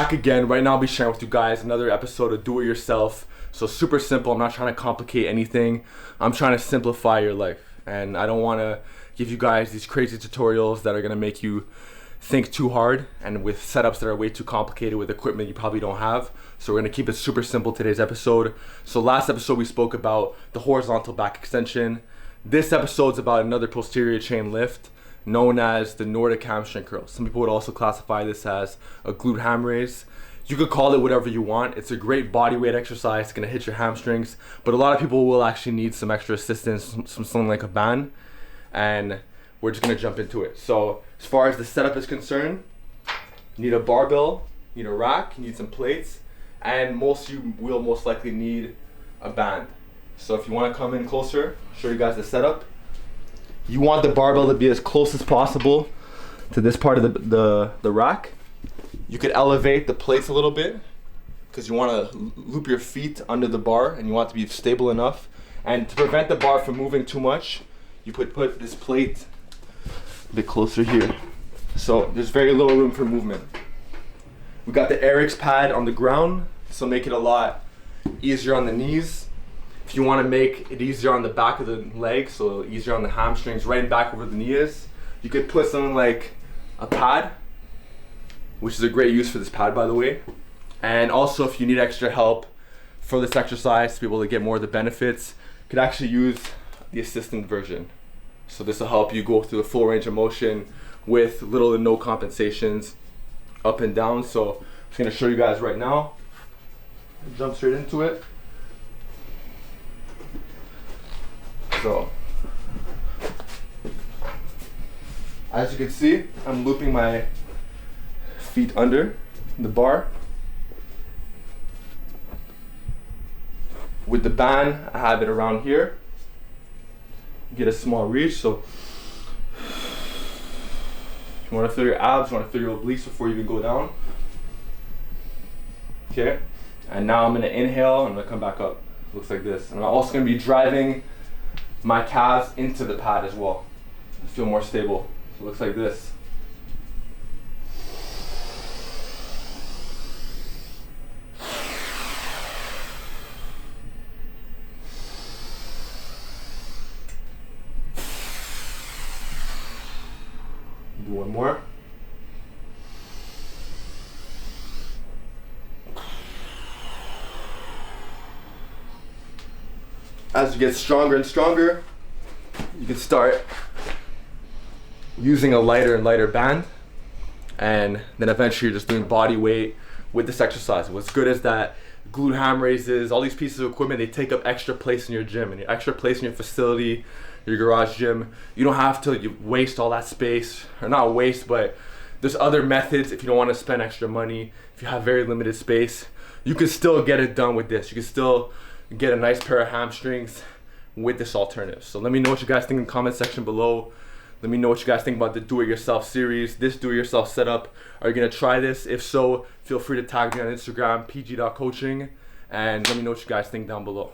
back again. Right now I'll be sharing with you guys another episode of Do It Yourself. So super simple. I'm not trying to complicate anything. I'm trying to simplify your life. And I don't want to give you guys these crazy tutorials that are going to make you think too hard and with setups that are way too complicated with equipment you probably don't have. So we're going to keep it super simple today's episode. So last episode we spoke about the horizontal back extension. This episode's about another posterior chain lift known as the Nordic Hamstring curl. Some people would also classify this as a glute ham raise. You could call it whatever you want. It's a great body weight exercise. It's gonna hit your hamstrings, but a lot of people will actually need some extra assistance, something like a band, and we're just gonna jump into it. So as far as the setup is concerned, you need a barbell, you need a rack, you need some plates, and most of you will most likely need a band. So if you wanna come in closer, show you guys the setup. You want the barbell to be as close as possible to this part of the rack. You could elevate the plates a little bit because you want to loop your feet under the bar and you want it to be stable enough. And to prevent the bar from moving too much, you put this plate a bit closer here. So there's very little room for movement. We got the RX pad on the ground, so make it a lot easier on the knees. If you want to make it easier on the back of the leg, so easier on the hamstrings, right and back where the knee is, you could put something like a pad, which is a great use for this pad, by the way. And also, if you need extra help for this exercise to be able to get more of the benefits, you could actually use the assistant version. So this will help you go through the full range of motion with little to no compensations up and down. So I'm just going to show you guys right now. Jump straight into it. So, as you can see, I'm looping my feet under the bar. With the band, I have it around here. Get a small reach, so you want to feel your abs, you want to feel your obliques before you even go down. Okay, and now I'm going to inhale and I'm going to come back up. Looks like this. And I'm also going to be driving my calves into the pad as well. I feel more stable. So it looks like this. Do one more. As you get stronger and stronger, you can start using a lighter and lighter band, and then eventually you're just doing body weight with this exercise. What's good is that glute ham raises, all these pieces of equipment, they take up extra place in your gym and extra place in your facility, your garage gym. You don't have to waste all that space, or not waste, but there's other methods if you don't want to spend extra money. If you have very limited space, you can still get it done with this. You can still get a nice pair of hamstrings with this alternative. So let me know what you guys think in the comment section below. Let me know what you guys think about the do-it-yourself series, this do-it-yourself setup. Are you gonna try this? If so, feel free to tag me on Instagram, PG.Coaching, and let me know what you guys think down below.